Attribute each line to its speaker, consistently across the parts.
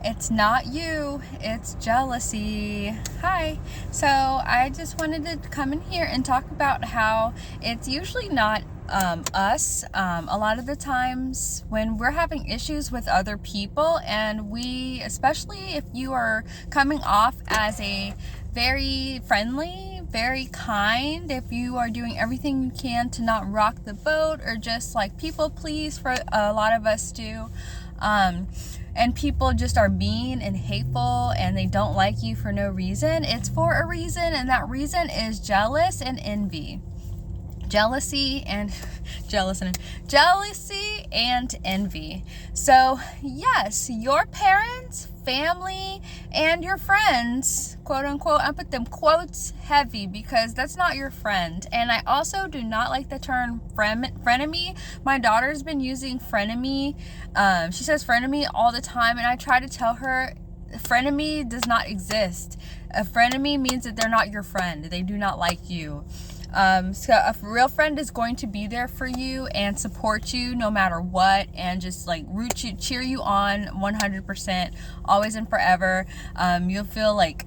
Speaker 1: It's not you, it's jealousy. Hi. So I just wanted to come in here and talk about how it's usually not us. A lot of the times when we're having issues with other people, and we, especially if you are coming off as a very friendly, very kind, if you are doing everything you can to not rock the boat or just like people please, for a lot of us do. Um, and people just are mean and hateful and they don't like you for no reason. It's for a reason, and that reason is jealous and envy. Jealousy and jealousy and envy. So yes, your parents, family, and your friends, quote unquote, I put them quotes heavy because that's not your friend. And I also do not like the term frenemy. My daughter's been using frenemy. She says frenemy all the time, and I try to tell her frenemy does not exist. A frenemy means that they're not your friend. They do not like you. So a real friend is going to be there for you and support you no matter what, and just like cheer you on 100%, always and forever. You'll feel like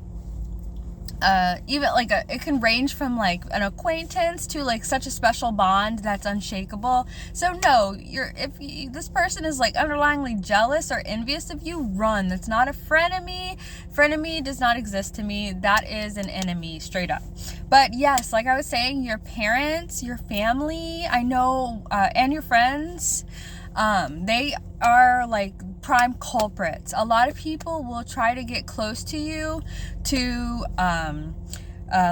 Speaker 1: even like it can range from like an acquaintance to like such a special bond that's unshakable. So no, this person is like underlyingly jealous or envious of you, run. That's not a frenemy. Frenemy does not exist to me. That is an enemy, straight up. But yes, like I was saying, your parents, your family, I know, and your friends, they are like prime culprits. A lot of people will try to get close to you to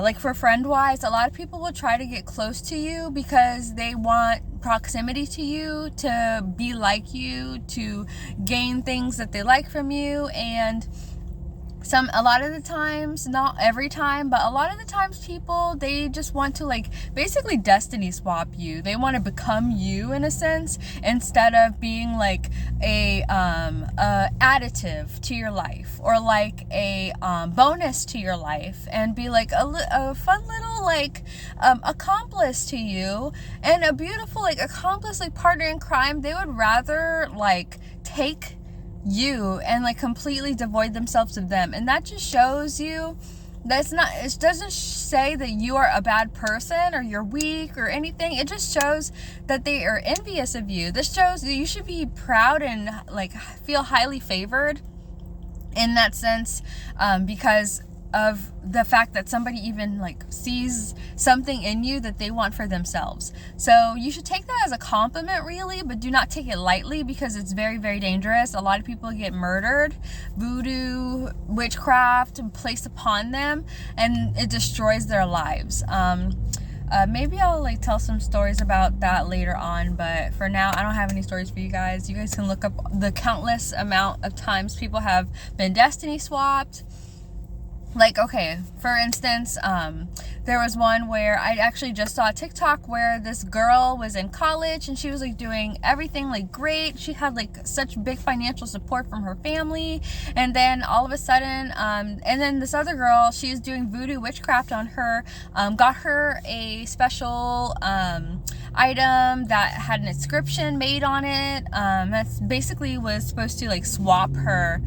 Speaker 1: like for friend wise, a lot of people will try to get close to you because they want proximity to you, to be like you, to gain things that they like from you. And a lot of the times, not every time, but a lot of the times people, they just want to like basically destiny swap you. They want to become you in a sense, instead of being like a additive to your life, or like a bonus to your life, and be like a fun little like accomplice to you, and a beautiful like accomplice, like partner in crime. They would rather like take you and like completely devoid themselves of them. And that just shows you that's not, it doesn't say that you are a bad person or you're weak or anything. It just shows that they are envious of you. This shows that you should be proud and like feel highly favored in that sense, because of the fact that somebody even like sees something in you that they want for themselves. So you should take that as a compliment, really, but do not take it lightly, because it's very, very dangerous. A lot of people get murdered, voodoo, witchcraft placed upon them, and it destroys their lives. Maybe I'll like tell some stories about that later on, but for now I don't have any stories for you guys. You guys can look up the countless amount of times people have been destiny swapped. Like, okay, for instance, there was one where I actually just saw a TikTok where this girl was in college and she was like doing everything like great. She had like such big financial support from her family, and then all of a sudden, and then this other girl, she was doing voodoo witchcraft on her, got her a special item that had an inscription made on it. That's basically was supposed to like swap her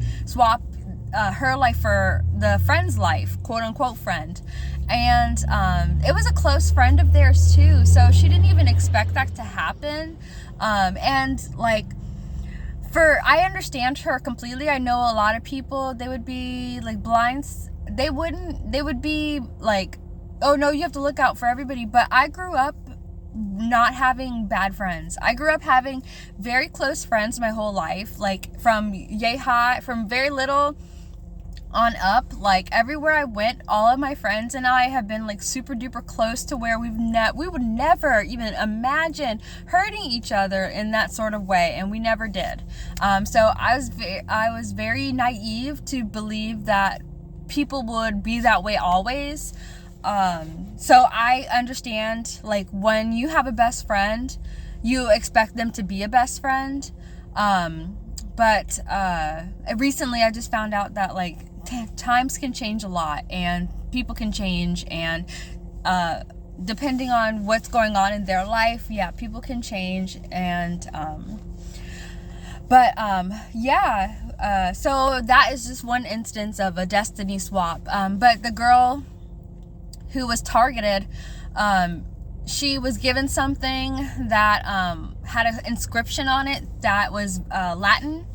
Speaker 1: life for the friend's life, quote unquote friend. And it was a close friend of theirs too, so she didn't even expect that to happen. And like, I understand her completely. I know a lot of people, they would be like blinds. They would be like, oh no, you have to look out for everybody. But I grew up not having bad friends. I grew up having very close friends my whole life, like from yay high, from very little on up. Like everywhere I went, all of my friends and I have been like super duper close, to where we would never even imagine hurting each other in that sort of way, and we never did. So I was very naive to believe that people would be that way always. So I understand, like, when you have a best friend, you expect them to be a best friend. But recently I just found out that like times can change a lot, and people can change, and depending on what's going on in their life, yeah, people can change. And But yeah, so that is just one instance of a destiny swap. But the girl who was targeted, she was given something that had an inscription on it that was Latin,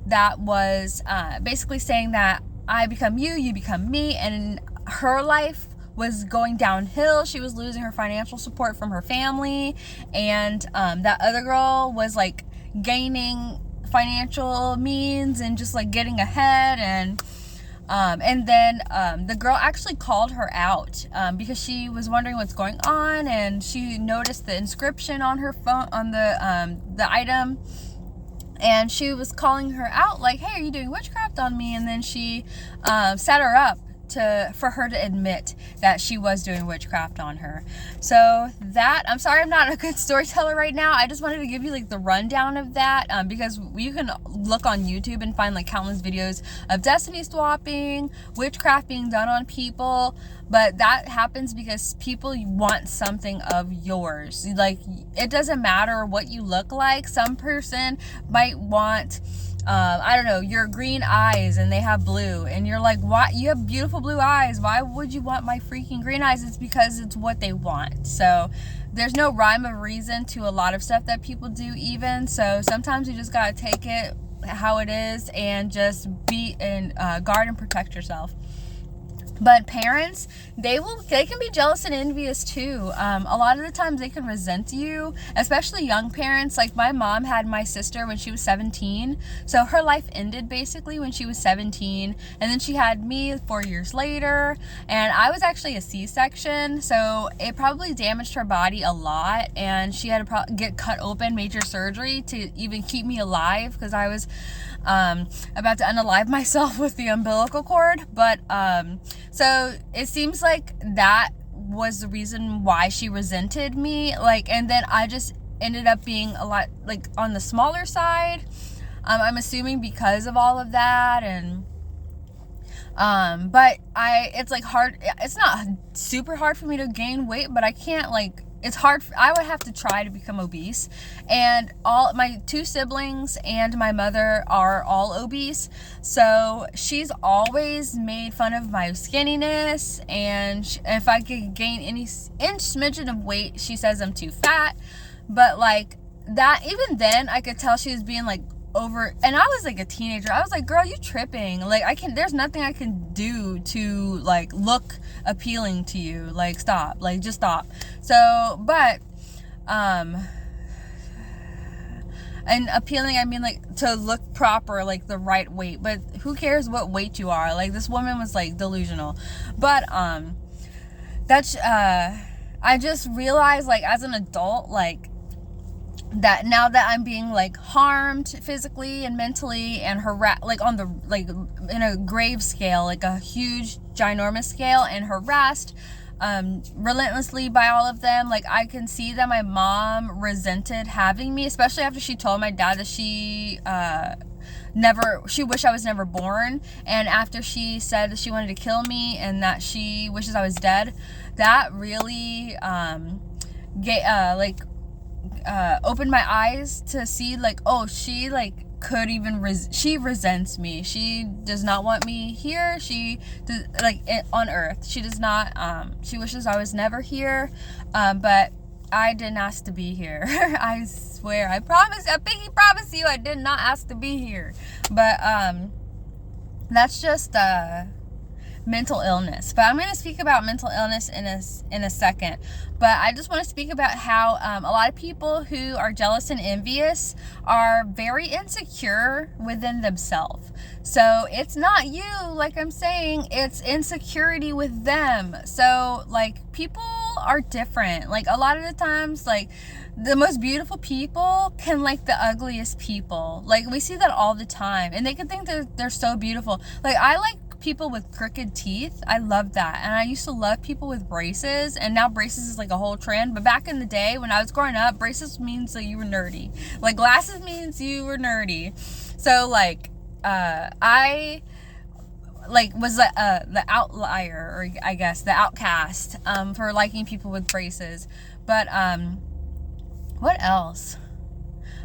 Speaker 1: that was basically saying that I become you, you become me, and her life was going downhill. She was losing her financial support from her family, and that other girl was like gaining financial means and just like getting ahead. And then the girl actually called her out because she was wondering what's going on, and she noticed the inscription on her phone, on the item, and she was calling her out like, hey, are you doing witchcraft on me? And then she set her up for her to admit that she was doing witchcraft on her. So that, I'm sorry I'm not a good storyteller right now. I just wanted to give you like the rundown of that, because you can look on YouTube and find like countless videos of destiny swapping, witchcraft being done on people. But that happens because people want something of yours. Like, it doesn't matter what you look like. Some person might want I don't know, your green eyes and they have blue, and you're like, why? You have beautiful blue eyes, why would you want my freaking green eyes? It's because it's what they want. So there's no rhyme or reason to a lot of stuff that people do even. So sometimes you just gotta take it how it is and just be in guard and protect yourself. But parents, they can be jealous and envious too. A lot of the times they can resent you, especially young parents. Like my mom had my sister when she was 17. So her life ended basically when she was 17. And then she had me 4 years later. And I was actually a C-section. So it probably damaged her body a lot. And she had to get cut open, major surgery to even keep me alive, because I was about to unalive myself with the umbilical cord. But so it seems like that was the reason why she resented me. Like, and then I just ended up being a lot like on the smaller side. I'm assuming because of all of that. And but it's like hard. It's not super hard for me to gain weight, but I can't like, it's hard. I would have to try to become obese, and all my 2 siblings and my mother are all obese. So she's always made fun of my skinniness, and if I could gain any smidgen of weight, she says I'm too fat. But like that, even then I could tell she was being like over, and I was like a teenager. I was like, girl, you tripping. Like, there's nothing I can do to like look appealing to you. Like, stop, like just stop. So, but and appealing, I mean like to look proper, like the right weight. But who cares what weight you are? Like, this woman was like delusional. But that's I just realized, like, as an adult, like, that now that I'm being like harmed physically and mentally and like on the, like in a grave scale, like a huge ginormous scale, and harassed relentlessly by all of them. Like, I can see that my mom resented having me, especially after she told my dad that she wished I was never born, and after she said that she wanted to kill me and that she wishes I was dead. That really opened my eyes to see like, oh, she like could even she resents me. She does not want me here. She does, like, on earth. She does not she wishes I was never here. But I didn't ask to be here. I swear, I pinky promise you, I did not ask to be here. But that's just mental illness. But I'm going to speak about mental illness in a second. But I just want to speak about how a lot of people who are jealous and envious are very insecure within themselves. So it's not you, like I'm saying, it's insecurity with them. So like, people are different. Like, a lot of the times, like, the most beautiful people can like the ugliest people. Like, we see that all the time, and they can think that they're so beautiful. Like, I like people with crooked teeth. I love that. And I used to love people with braces, and now braces is like a whole trend. But back in the day when I was growing up, braces means that you were nerdy. Like, glasses means you were nerdy. So like I like was the outlier, or I guess the outcast, for liking people with braces. But what else?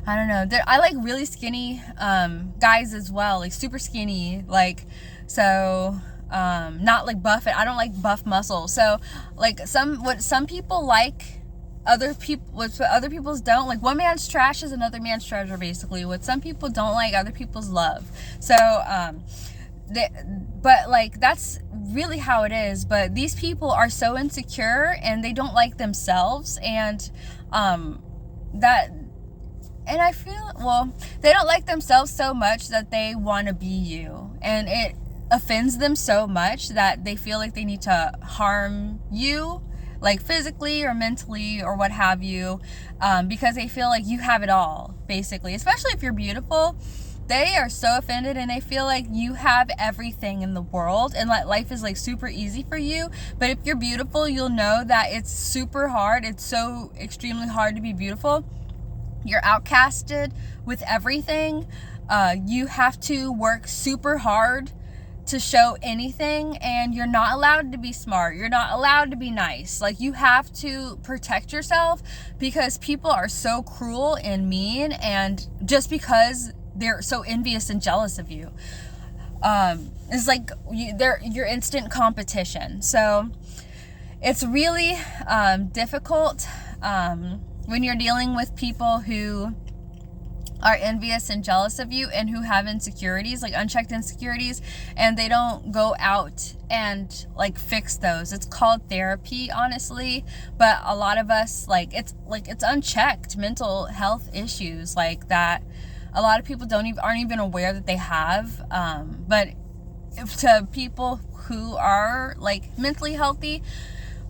Speaker 1: I don't know. I like really skinny guys as well, like super skinny, like, so not like buff. I don't like buff muscle. So like what some people like, what other people's don't like. One man's trash is another man's treasure, basically. What some people don't like, other people's love. So but like that's really how it is. But these people are so insecure and they don't like themselves, and that, and I feel, well, they don't like themselves so much that they want to be you, and it offends them so much that they feel like they need to harm you, like physically or mentally or what have you, because they feel like you have it all, basically. Especially if you're beautiful, they are so offended and they feel like you have everything in the world and that life is like super easy for you. But if you're beautiful, you'll know that it's super hard. It's so extremely hard to be beautiful. You're outcasted with everything. You have to work super hard to show anything, and you're not allowed to be smart. You're not allowed to be nice. Like, you have to protect yourself because people are so cruel and mean, and just because they're so envious and jealous of you. It's like you're instant competition. So it's really difficult when you're dealing with people who are envious and jealous of you and who have insecurities, like unchecked insecurities, and they don't go out and like fix those. It's called therapy, honestly, but a lot of us, it's unchecked mental health issues like that. A lot of people aren't even aware that they have, but to people who are like mentally healthy,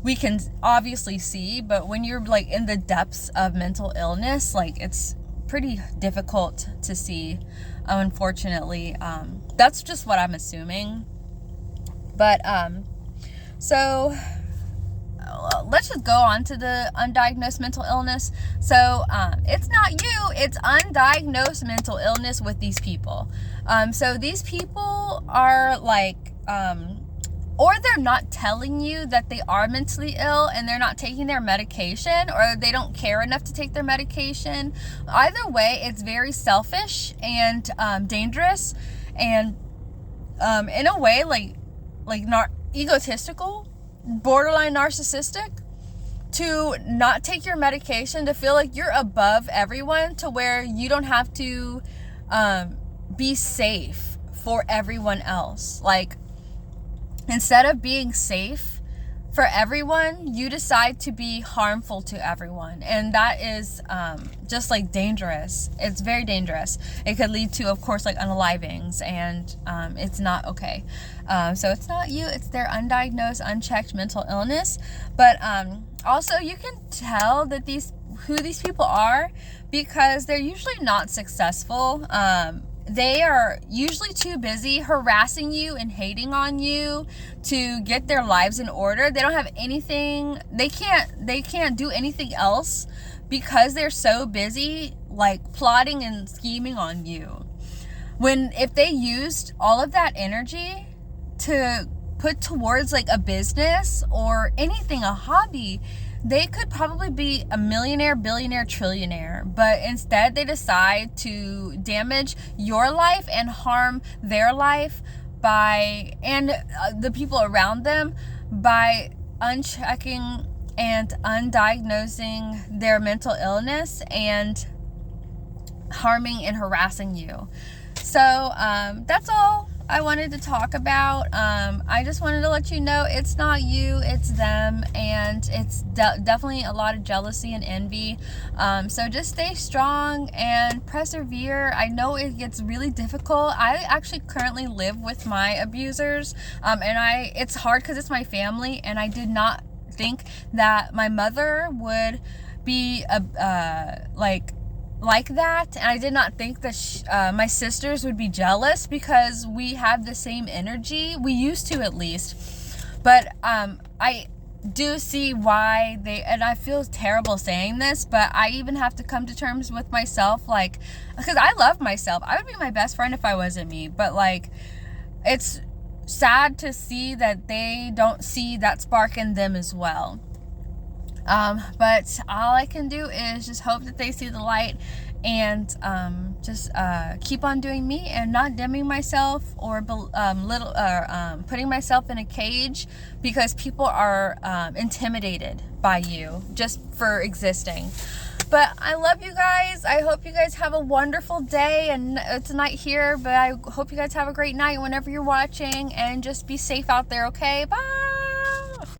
Speaker 1: we can obviously see. But when you're like in the depths of mental illness, like, it's pretty difficult to see, unfortunately. That's just what I'm assuming. But so let's just go on to the undiagnosed mental illness. So it's not you, it's undiagnosed mental illness with these people. So these people are like, or they're not telling you that they are mentally ill and they're not taking their medication, or they don't care enough to take their medication. Either way, it's very selfish and dangerous, and in a way egotistical, borderline narcissistic, to not take your medication, to feel like you're above everyone, to where you don't have to be safe for everyone else. Like, instead of being safe for everyone, you decide to be harmful to everyone. And that is just like dangerous. It's very dangerous. It could lead to, of course, like unalivings, and it's not okay. So it's not you, it's their undiagnosed, unchecked mental illness. But also, you can tell that who these people are because they're usually not successful. They are usually too busy harassing you and hating on you to get their lives in order. They don't have anything. They can't do anything else because they're so busy, like, plotting and scheming on you. If they used all of that energy to put towards like a business or anything, a hobby, they could probably be a millionaire, billionaire, trillionaire. But instead, they decide to damage your life and harm their life and the people around them by unchecking and undiagnosing their mental illness and harming and harassing you. So that's all I wanted to talk about. I just wanted to let you know it's not you, it's them, and it's definitely a lot of jealousy and envy. So just stay strong and persevere. I know it gets really difficult. I actually currently live with my abusers, and it's hard because it's my family, and I did not think that my mother would be like that, and I did not think that my sisters would be jealous because we have the same energy. We used to, at least. But I do see why and I feel terrible saying this, but I even have to come to terms with myself, like, because I love myself. I would be my best friend if I wasn't me, but like, it's sad to see that they don't see that spark in them as well. But all I can do is just hope that they see the light and just keep on doing me and not dimming myself or putting myself in a cage because people are intimidated by you just for existing. But I love you guys. I hope you guys have a wonderful day, and it's night here, but I hope you guys have a great night whenever you're watching, and just be safe out there, okay? Bye.